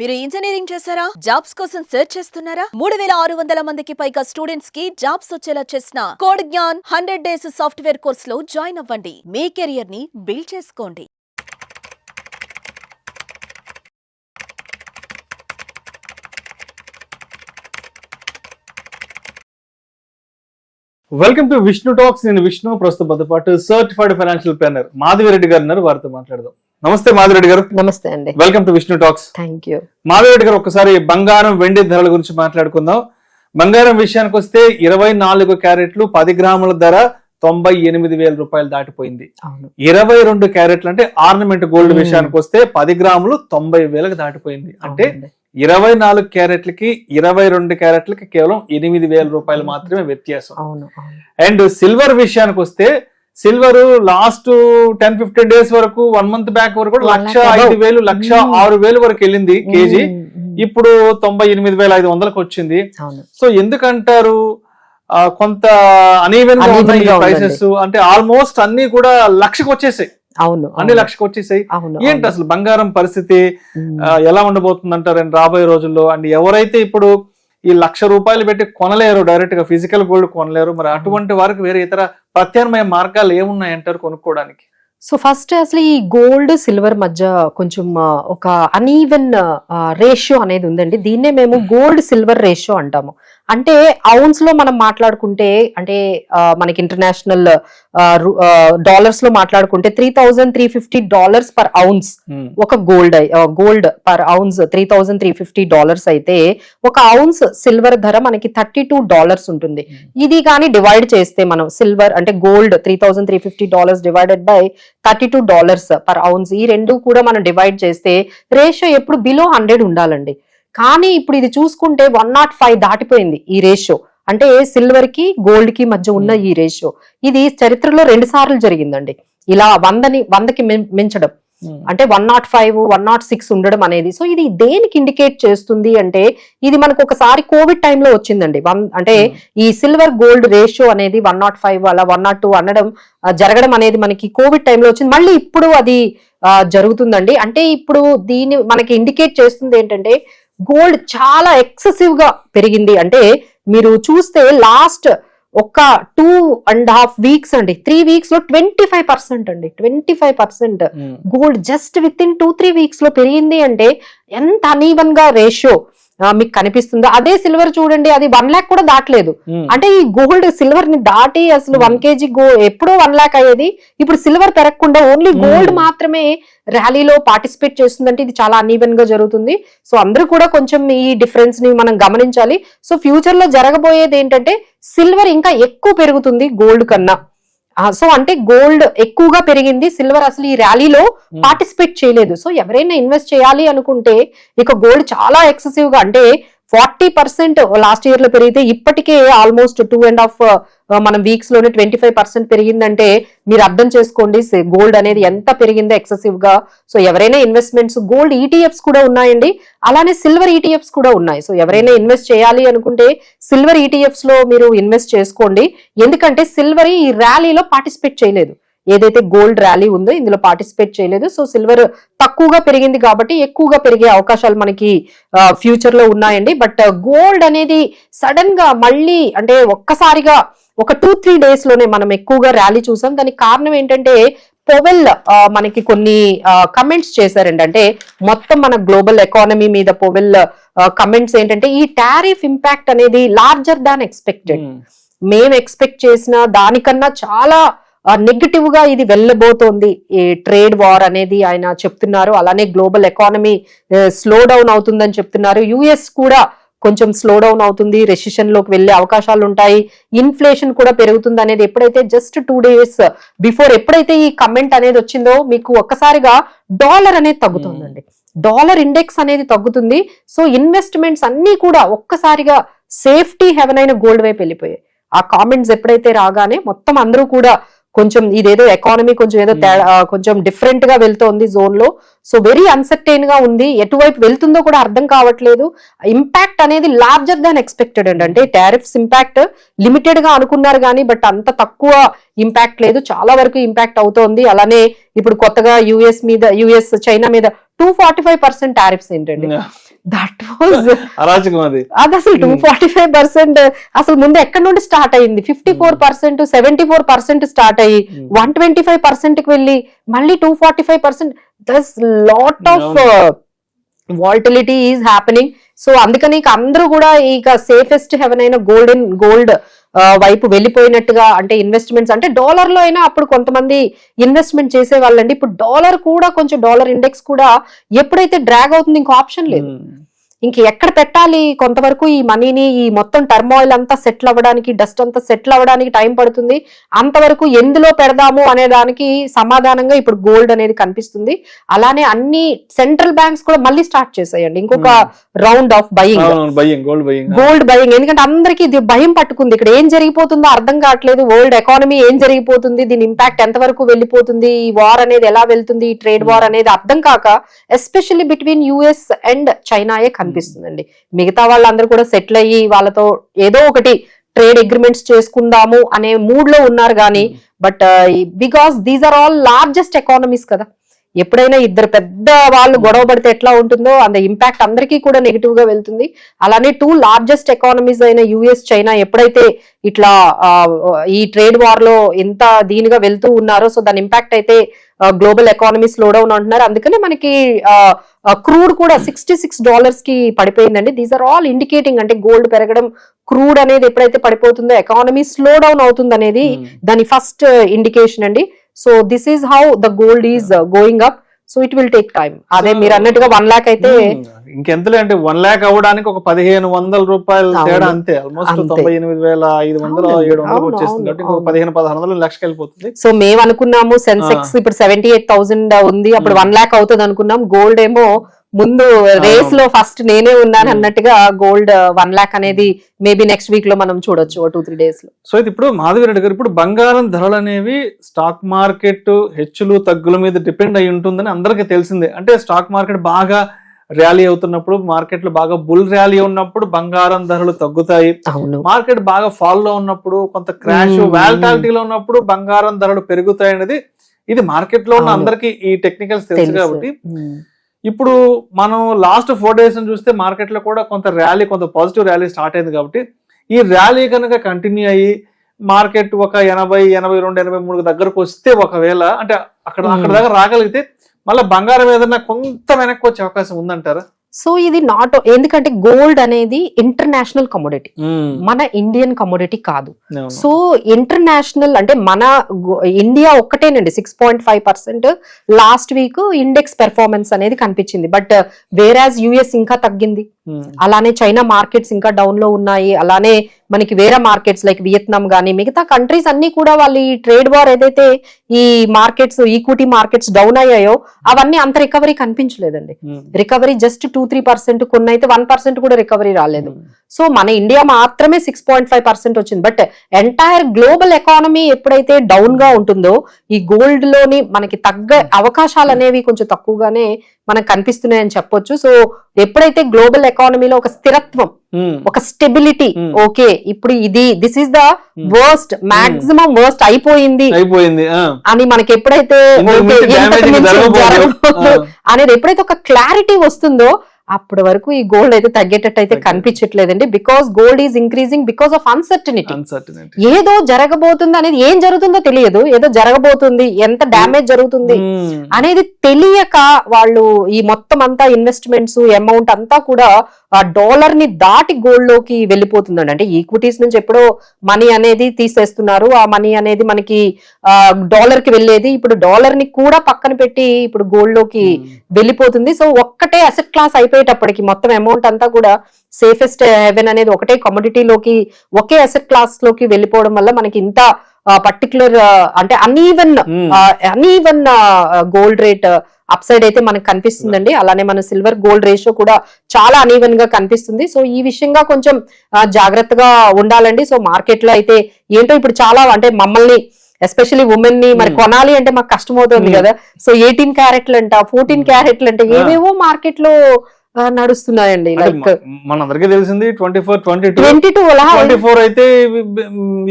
మీరు ఇంజనీరింగ్ చేశారా? జాబ్స్ కోసం సెర్చ్ చేస్తున్నారా? 3600 మందికి పైగా స్టూడెంట్స్ కి జాబ్స్ వచ్చేలా చేసిన code Gyan 100 days software course లో జాయిన్ అవ్వండి. మీ కెరియర్ ని బిల్డ్ చేసుకోండి. Welcome to Vishnu talks. నేను విష్ణు, ప్రస్తుతం పాటు సర్టిఫైడ్ ఫైనాన్షియల్ ప్లానర్ మాధవిరెడ్డి గారు ఉన్నారు. వారితో మాట్లాడదాం. నమస్తే మాధవిరెడ్డి గారు. నమస్తే అండి. Welcome to Vishnu talks. Thank you. Madhavi Reddy గారు, ఒకసారి బంగారం వెండి ధరల గురించి మాట్లాడుకుందాం. బంగారం విషయానికి వస్తే 24 క్యారెట్లు 10 గ్రాముల ధర 98,000 రూపాయలు దాటిపోయింది. 22 క్యారెట్లు అంటే ఆర్నమెంట్ గోల్డ్ విషయానికి వస్తే 10 గ్రాములు 90,000 దాటిపోయింది. అంటే 24 క్యారెట్లకి 22 క్యారెట్లకి కేవలం 8,000 రూపాయలు మాత్రమే వ్యత్యాసం. అండ్ సిల్వర్ విషయానికి వస్తే సిల్వర్ లాస్ట్ 10-15 డేస్ వరకు 1 మంత్ బ్యాక్ వరకు 1,05,000 1,06,000 వరకు వెళ్ళింది కేజీ. ఇప్పుడు 98,500కి వచ్చింది. సో ఎందుకంటారు? కొంత అనీవెన్ గా ఉన్నాయి ప్రైసెస్. అంటే ఆల్మోస్ట్ అన్ని కూడా 1,00,000కి వచ్చేసాయి. అన్ని 1,00,000కి వచ్చేసాయి. ఏంటి అసలు బంగారం పరిస్థితి ఎలా ఉండబోతుంది అంటారు రాబోయే రోజుల్లో? అండ్ ఎవరైతే ఇప్పుడు ఈ 1,00,000 రూపాయలు పెట్టి కొనలేరు, డైరెక్ట్ గా ఫిజికల్ గోల్డ్ కొనలేరు, మరి అటువంటి వారికి వేరే ఇతర ప్రత్యామ్నాయ మార్గాలు ఏమున్నాయి అంటారు కొనుక్కోవడానికి? సో ఫస్ట్ అసలు ఈ గోల్డ్ సిల్వర్ మధ్య కొంచెం ఒక అనీవెన్ రేషియో అనేది ఉందండి. దీన్నే మేము గోల్డ్ సిల్వర్ రేషియో అంటాము. అంటే ఔన్స్ లో మనం మాట్లాడుకుంటే, అంటే మనకి ఇంటర్నేషనల్ డాలర్స్ లో మాట్లాడుకుంటే $3,350 పర్ ఔన్స్ ఒక గోల్డ్ పర్ ఔన్స్ $3,350 అయితే ఒక ఔన్స్ సిల్వర్ ధర మనకి $32 ఉంటుంది. ఇది కానీ డివైడ్ చేస్తే మనం సిల్వర్ అంటే gold $3,350 divided by $32 per ounce, ఈ రెండు కూడా మనం డివైడ్ చేస్తే రేషియో ఎప్పుడు బిలో 100 ఉండాలండి. కానీ ఇప్పుడు ఇది చూసుకుంటే 105 దాటిపోయింది ఈ రేషియో. అంటే సిల్వర్ కి గోల్డ్ కి మధ్య ఉన్న ఈ రేషియో ఇది చరిత్రలో 2 సార్లు జరిగిందండి. ఇలా 100కి మించడం, అంటే 105, 106 ఉండడం అనేది. సో ఇది దేనికి ఇండికేట్ చేస్తుంది అంటే, ఇది మనకు ఒకసారి కోవిడ్ టైంలో వచ్చిందండి. అంటే ఈ సిల్వర్ గోల్డ్ రేషియో అనేది 105 అలా 102 జరగడం అనేది మనకి కోవిడ్ టైంలో వచ్చింది. మళ్ళీ ఇప్పుడు అది జరుగుతుందండి. అంటే ఇప్పుడు దీన్ని మనకి ఇండికేట్ చేస్తుంది ఏంటంటే, గోల్డ్ చాలా ఎక్సెసివ్ గా పెరిగింది. అంటే మీరు చూస్తే లాస్ట్ ఒక 2.5 వీక్స్ అండి, 3 వీక్స్ లో 25% అండి, 25% gold just with in 2-3 weeks లో పెరిగింది. అంటే ఎంత అనీవెన్ గా రేషియో మీకు కనిపిస్తుందో. అదే సిల్వర్ చూడండి, అది 1 lakh కూడా దాటలేదు. అంటే ఈ గోల్డ్ సిల్వర్ ని దాటి అసలు 1 kg ఎప్పుడో 1 lakh అయ్యేది, ఇప్పుడు సిల్వర్ పెరగకుండా ఓన్లీ గోల్డ్ మాత్రమే ర్యాలీలో పార్టిసిపేట్ చేస్తుందంటే ఇది చాలా అనీవెన్ గా జరుగుతుంది. సో అందరూ కూడా కొంచెం ఈ డిఫరెన్స్ ని మనం గమనించాలి. సో ఫ్యూచర్ లో జరగబోయేది ఏంటంటే, సిల్వర్ ఇంకా ఎక్కువ పెరుగుతుంది గోల్డ్ కన్నా. సో అంటే గోల్డ్ ఎక్కువగా పెరిగింది, సిల్వర్ అసలు ఈ ర్యాలీలో పార్టిసిపేట్ చేయలేదు. సో ఎవరైనా ఇన్వెస్ట్ చేయాలి అనుకుంటే ఇక గోల్డ్ చాలా ఎక్సెసివ్ గా, అంటే 40% లాస్ట్ ఇయర్ లో పెరిగితే ఇప్పటికే ఆల్మోస్ట్ 2.5 మనం వీక్స్ లోనే 25% పెరిగిందంటే మీరు అర్థం చేసుకోండి గోల్డ్ అనేది ఎంత పెరిగిందో ఎక్సెసివ్ గా. సో ఎవరైనా ఇన్వెస్ట్మెంట్స్, గోల్డ్ ఈటీఎఫ్స్ కూడా ఉన్నాయండి, అలానే సిల్వర్ ఈటీఎఫ్స్ కూడా ఉన్నాయి. సో ఎవరైనా ఇన్వెస్ట్ చేయాలి అనుకుంటే సిల్వర్ ఈటీఎఫ్స్ లో మీరు ఇన్వెస్ట్ చేసుకోండి. ఎందుకంటే సిల్వర్ ఈ ర్యాలీలో పార్టిసిపేట్ చేయలేదు, ఏదైతే గోల్డ్ ర్యాలీ ఉందో ఇందులో పార్టిసిపేట్ చేయలేదు. సో సిల్వర్ తక్కువగా పెరిగింది కాబట్టి ఎక్కువగా పెరిగే అవకాశాలు మనకి ఫ్యూచర్ లో ఉన్నాయండి. బట్ గోల్డ్ అనేది సడన్ గా మళ్ళీ, అంటే ఒక్కసారిగా ఒక 2-3 డేస్ లోనే మనం ఎక్కువగా ర్యాలీ చూసాం. దానికి కారణం ఏంటంటే, పవెల్ మనకి కొన్ని కమెంట్స్ చేశారండి. అంటే మొత్తం మన గ్లోబల్ ఎకానమీ మీద పవెల్ కమెంట్స్ ఏంటంటే, ఈ టారిఫ్ ఇంపాక్ట్ అనేది లార్జర్ దాన్ ఎక్స్పెక్టెడ్, మేము ఎక్స్పెక్ట్ చేసిన దానికన్నా చాలా నెగటివ్ గా ఇది వెళ్ళబోతోంది ఈ ట్రేడ్ వార్ అనేది ఆయన చెప్తున్నారు. అలానే గ్లోబల్ ఎకానమీ స్లో డౌన్ అవుతుందని చెప్తున్నారు. యుఎస్ కూడా కొంచెం స్లో డౌన్ అవుతుంది, రెసిషన్ లోకి వెళ్లే అవకాశాలు ఉంటాయి, ఇన్ఫ్లేషన్ కూడా పెరుగుతుంది అనేది ఎప్పుడైతే జస్ట్ 2 days బిఫోర్ ఎప్పుడైతే ఈ కమెంట్ అనేది వచ్చిందో మీకు ఒక్కసారిగా డాలర్ అనేది తగ్గుతుందండి, డాలర్ ఇండెక్స్ అనేది తగ్గుతుంది. సో ఇన్వెస్ట్మెంట్స్ అన్ని కూడా ఒక్కసారిగా సేఫ్టీ హెవెన్ అయిన గోల్డ్ వైపు వెళ్ళిపోయాయి. ఆ కామెంట్స్ ఎప్పుడైతే రాగానే మొత్తం అందరూ కూడా కొంచెం ఇదేదో ఎకానమీ కొంచెం ఏదో కొంచెం డిఫరెంట్ గా వెళ్తోంది జోన్ లో. సో వెరీ అన్సర్టైన్ గా ఉంది, ఎటువైపు వెళ్తుందో కూడా అర్థం కావట్లేదు. ఇంపాక్ట్ అనేది లార్జర్ దాన్ ఎక్స్పెక్టెడ్ అండి. అంటే టారిఫ్స్ ఇంపాక్ట్ లిమిటెడ్ గా అనుకున్నారు కానీ బట్ అంత తక్కువ ఇంపాక్ట్ లేదు, చాలా వరకు ఇంపాక్ట్ అవుతోంది. అలానే ఇప్పుడు కొత్తగా యుఎస్ చైనా మీద 245% టారిఫ్స్ ఏంటండి, దట్ వాజ్ అరాచకం. అది అసలు 245% అసలు ముందు ఎక్కడి నుండి స్టార్ట్ అయ్యింది, 54%, 74% స్టార్ట్ అయ్యి 125% కి వెళ్ళి మళ్ళీ 245%. Thus lot of volatility is happening. So అందుకని ఇక అందరూ కూడా ఇక సేఫెస్ట్ హెవెన్ అయిన గోల్డ్ వైపు వెళ్ళిపోయినట్టుగా, అంటే ఇన్వెస్ట్మెంట్స్ అంటే డాలర్ లో అయినా అప్పుడు కొంతమంది ఇన్వెస్ట్మెంట్ చేసే వాళ్ళండి. ఇప్పుడు డాలర్ కూడా కొంచెం డాలర్ ఇండెక్స్ కూడా ఎప్పుడైతే డ్రాగ్ అవుతుంది ఇంకో ఆప్షన్ లేదు, ఇంక ఎక్కడ పెట్టాలి కొంతవరకు ఈ మనీని, ఈ మొత్తం టర్మాయిల్ అంతా సెటిల్ అవ్వడానికి, డస్ట్ అంతా సెటిల్ అవ్వడానికి టైం పడుతుంది. అంతవరకు ఎందులో పెడదాము అనే దానికి సమాధానంగా ఇప్పుడు గోల్డ్ అనేది కనిపిస్తుంది. అలానే అన్ని సెంట్రల్ బ్యాంక్స్ కూడా మళ్ళీ స్టార్ట్ చేసాయండి ఇంకొక రౌండ్ ఆఫ్ గోల్డ్ బయింగ్. ఎందుకంటే అందరికి ఇది భయం పట్టుకుంది, ఇక్కడ ఏం జరిగిపోతుందో అర్థం కావట్లేదు, వరల్డ్ ఎకానమీ ఏం జరిగిపోతుంది, దీని ఇంపాక్ట్ ఎంతవరకు వెళ్ళిపోతుంది, ఈ వార్ అనేది ఎలా వెళ్తుంది, ఈ ట్రేడ్ వార్ అనేది అర్థం కాక ఎస్పెషల్లీ బిట్వీన్ యుఎస్ అండ్ చైనాయే కనిపిస్తుందండి. మిగతా వాళ్ళందరూ కూడా సెటిల్ అయ్యి వాళ్ళతో ఏదో ఒకటి ట్రేడ్ అగ్రిమెంట్స్ చేసుకుందాము అనే మూడ్ లో ఉన్నారు కానీ but because these are all largest economies కదా. ఎప్పుడైనా ఇద్దరు పెద్ద వాళ్ళు గొడవ పడితే ఎట్లా ఉంటుందో అంత ఇంపాక్ట్ అందరికీ కూడా నెగిటివ్ గా వెళ్తుంది. అలానే 2 లార్జెస్ట్ ఎకానమీస్ అయిన యుఎస్ చైనా ఎప్పుడైతే ఇట్లా ఈ ట్రేడ్ వార్ లో ఎంత దీనిగా వెళ్తూ ఉన్నారో సో దాని ఇంపాక్ట్ అయితే గ్లోబల్ ఎకానమీ స్లో డౌన్ అంటున్నారు. అందుకనే మనకి క్రూడ్ కూడా $66 కి పడిపోయిందండి. దీస్ ఆర్ ఆల్ ఇండికేటింగ్, అంటే గోల్డ్ పెరగడం, క్రూడ్ అనేది ఎప్పుడైతే పడిపోతుందో ఎకానమీ స్లో డౌన్ అవుతుంది అనేది దాని ఫస్ట్ ఇండికేషన్ అండి. So this is how the gold is going up. So it will take time. అదే మీరు అన్నట్టుగా 1 lakh అయితే ఇంకెంతలే, అంటే 1 lakh అవ్వడానికి ఒక $1,500 తేడా అంతే. ఆల్మోస్ట్ 98,500-700 వచ్చేస్తుంది కాబట్టి 1500-1600 లక్షకి వెళ్ళిపోతుంది. సో మేము అనుకున్నాము సెన్సెక్స్ ఇప్పుడు 78,000 ఉంది, అప్పుడు 1 lakh అవుతుంది అనుకున్నాం. గోల్డ్ ఏమో ముందు రేస్ లో ఫస్ట్ నేనే ఉన్నాను అన్నట్టుగా గోల్డ్ 1 lakh అనేది మేబీ నెక్స్ట్ వీక్ లో మనం చూడొచ్చు 2-3 days లో. సో ఇప్పుడు మాధవిరెడ్డి గారు, ఇప్పుడు బంగారం ధరలు అనేవి స్టాక్ మార్కెట్ హెచ్చులు తగ్గుల మీద డిపెండ్ అయి ఉంటుందని అందరికీ తెలిసిందే. అంటే స్టాక్ మార్కెట్ బాగా ర్యాలీ అవుతున్నప్పుడు, మార్కెట్ లో బాగా బుల్ ర్యాలీ ఉన్నప్పుడు బంగారం ధరలు తగ్గుతాయి. మార్కెట్ బాగా ఫాల్ లో ఉన్నప్పుడు, కొంత క్రాష్ వాలటాలిటీలో ఉన్నప్పుడు బంగారం ధరలు పెరుగుతాయి అనేది ఇది మార్కెట్ లో ఉన్న అందరికి ఈ టెక్నికల్స్ తెలుసు. కాబట్టి ఇప్పుడు మనం లాస్ట్ 4 days చూస్తే మార్కెట్ లో కూడా కొంత ర్యాలీ, కొంత పాజిటివ్ ర్యాలీ స్టార్ట్ అయింది. కాబట్టి ఈ ర్యాలీ కనుక కంటిన్యూ అయ్యి మార్కెట్ ఒక 80, 82, 83 దగ్గరకు వస్తే, ఒకవేళ అంటే అక్కడ దగ్గర రాగలిగితే మళ్ళీ బంగారం ఏదైనా కొంత వెనక్కి వచ్చే అవకాశం ఉందంటారా? సో ఇది నాట్, ఎందుకంటే గోల్డ్ అనేది ఇంటర్నేషనల్ కమోడిటీ, మన ఇండియన్ కమోడిటీ కాదు. సో ఇంటర్నేషనల్ అంటే మన ఇండియా ఒక్కటేనండి 6.5% లాస్ట్ వీక్ ఇండెక్స్ పెర్ఫార్మెన్స్ అనేది కనిపించింది. బట్ వేరాజ్ యుఎస్ ఇంకా తగ్గింది, అలానే చైనా మార్కెట్స్ ఇంకా డౌన్ లో ఉన్నాయి. అలానే మనకి వేరే మార్కెట్స్ లైక్ వియత్నాం గానీ మిగతా కంట్రీస్ అన్ని కూడా వాళ్ళు ఈ ట్రేడ్ వార్ ఏదైతే ఈ మార్కెట్స్ ఈక్విటీ మార్కెట్స్ డౌన్ అయ్యాయో అవన్నీ అంత రికవరీ కనిపించలేదండి. రికవరీ జస్ట్ 2-3%, కొన్ని అయితే 1% కూడా రికవరీ రాలేదు. సో మన ఇండియా మాత్రమే 6.5% వచ్చింది. బట్ ఎంటైర్ గ్లోబల్ ఎకానమీ ఎప్పుడైతే డౌన్ గా ఉంటుందో ఈ గోల్డ్ లోని మనకి తగ్గ అవకాశాలు అనేవి కొంచెం తక్కువగానే మనకు కనిపిస్తున్నాయని చెప్పొచ్చు. సో ఎప్పుడైతే గ్లోబల్ ఎకానమీలో ఒక స్థిరత్వం, ఒక స్టెబిలిటీ, ఓకే ఇప్పుడు this is the worst, maximum worst అయిపోయింది అని మనకి ఎప్పుడైతే అనేది ఎప్పుడైతే ఒక క్లారిటీ వస్తుందో అప్పటి వరకు ఈ గోల్డ్ అయితే తగ్గేటట్టు అయితే కనిపించట్లేదండి. Because gold is increasing because of uncertainty. ఏదో జరగబోతుంది అనేది, ఏం జరుగుతుందో తెలియదు, ఏదో జరగబోతుంది, ఎంత డ్యామేజ్ జరుగుతుంది అనేది తెలియక వాళ్ళు ఈ మొత్తం అంతా ఇన్వెస్ట్మెంట్స్ అమౌంట్ అంతా కూడా ఆ డాలర్ ని దాటి గోల్డ్ లోకి వెళ్ళిపోతుందండి. అంటే ఈక్విటీస్ నుంచి ఎప్పుడో మనీ అనేది తీసేస్తున్నారు, ఆ మనీ అనేది మనకి డాలర్ కి వెళ్ళేది ఇప్పుడు డాలర్ ని కూడా పక్కన పెట్టి ఇప్పుడు గోల్డ్ లోకి వెళ్ళిపోతుంది. సో ఒక్కటే అసెట్ క్లాస్ అయిపోయేటప్పటికి మొత్తం అమౌంట్ అంతా కూడా సేఫెస్ట్ హెవెన్ అనేది ఒకటే కమోడిటీలోకి, ఒకే అసెట్ క్లాస్ లోకి వెళ్ళిపోవడం వల్ల మనకి ఇంత పర్టికులర్ అంటే uneven gold rate up side అయితే మనకు కనిపిస్తుందండి. అలానే మన సిల్వర్ గోల్డ్ రేషియో కూడా చాలా అన్ఈవెన్ గా కనిపిస్తుంది. సో ఈ విషయంగా కొంచెం జాగ్రత్తగా ఉండాలండి. సో మార్కెట్ లో అయితే ఏంటో ఇప్పుడు చాలా అంటే మమ్మల్ని ఎస్పెషల్లీ ఉమెన్ ని మరి కొనాలి అంటే మాకు కష్టం అవుతుంది కదా. సో 18 క్యారెట్లు అంట, 14 క్యారెట్లు అంట, ఏవేవో మార్కెట్ లో నడుస్తున్నాయండి. లైక్ మనందరికీ తెలిసింది 24, 22 అయితే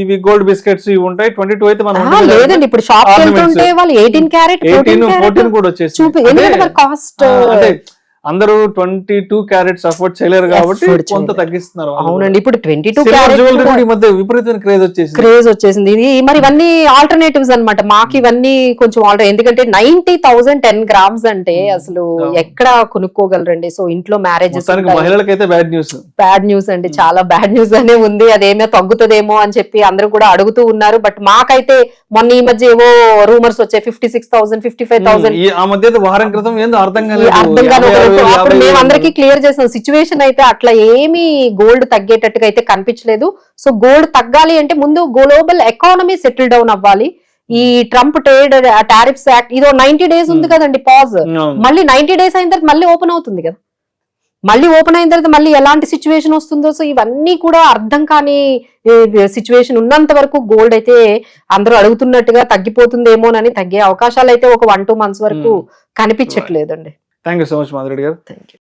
ఇవి గోల్డ్ బిస్కెట్స్ ఇవి ఉంటాయి. 22 అయితే మనం లేదండి, ఇప్పుడు షాప్ వెళ్తుంటే వాళ్ళు 18 క్యారెట్ 14 కూడా వచ్చేసి చూపి, ఎందుకంటే మరి కాస్ట్ అంటే అందరూ 22 క్యారెట్స్ అఫోర్డ్ చేయలేరు కాబట్టి కొంత తగ్గిస్తున్నారు. అవునండి, ఇప్పుడు 22 జ్యువెలరీ కూడా ఈ మధ్య విపరీతమైన క్రేజ్ వచ్చేసింది. ఇది మరి ఇవన్నీ ఆల్టర్నేటివ్స్ అన్నమాట. మాకు ఇవన్నీ కొంచెం ఎందుకంటే 90,000 10 grams అంటే అసలు ఎక్కడ కొనుక్కోగలరండి. సో ఇంట్లో మ్యారేజెస్ మహిళలకైతే బ్యాడ్ న్యూస్ అండి, చాలా బ్యాడ్ న్యూస్ అనే ఉంది. అదేమో తగ్గుతుందేమో అని చెప్పి అందరూ కూడా అడుగుతూ ఉన్నారు. బట్ మాకైతే మొన్న ఈ మధ్య ఏవో రూమర్స్ వచ్చాయి 56,000 55,000. ఆ మధ్య వారం క్రితం ఏందో అర్థం కాలేదు. అప్పుడు మేము అందరికి క్లియర్ చేసాం, సిచ్యువేషన్ అయితే అట్లా ఏమీ గోల్డ్ తగ్గేటట్టుగా అయితే కనిపించలేదు. సో గోల్డ్ తగ్గాలి అంటే ముందు గ్లోబల్ ఎకానమీ సెటిల్ డౌన్ అవ్వాలి. ఈ ట్రంప్ ట్రేడ్ టారిఫ్స్ యాక్ట్ ఇదో 90 days ఉంది కదండి పాజ్. మళ్ళీ 90 days అయిన తర్వాత మళ్ళీ ఓపెన్ అవుతుంది కదా. మళ్ళీ ఓపెన్ అయిన తర్వాత మళ్ళీ ఎలాంటి సిచ్యువేషన్ వస్తుందో, సో ఇవన్నీ కూడా అర్థం కాని సిచ్యువేషన్ ఉన్నంత వరకు గోల్డ్ అయితే అందరూ అడుగుతున్నట్టుగా తగ్గిపోతుందేమోనని, తగ్గే అవకాశాలు అయితే ఒక 1-2 months వరకు కనిపించట్లేదండి. Thank you so much Madhureddy గారు. Thank you.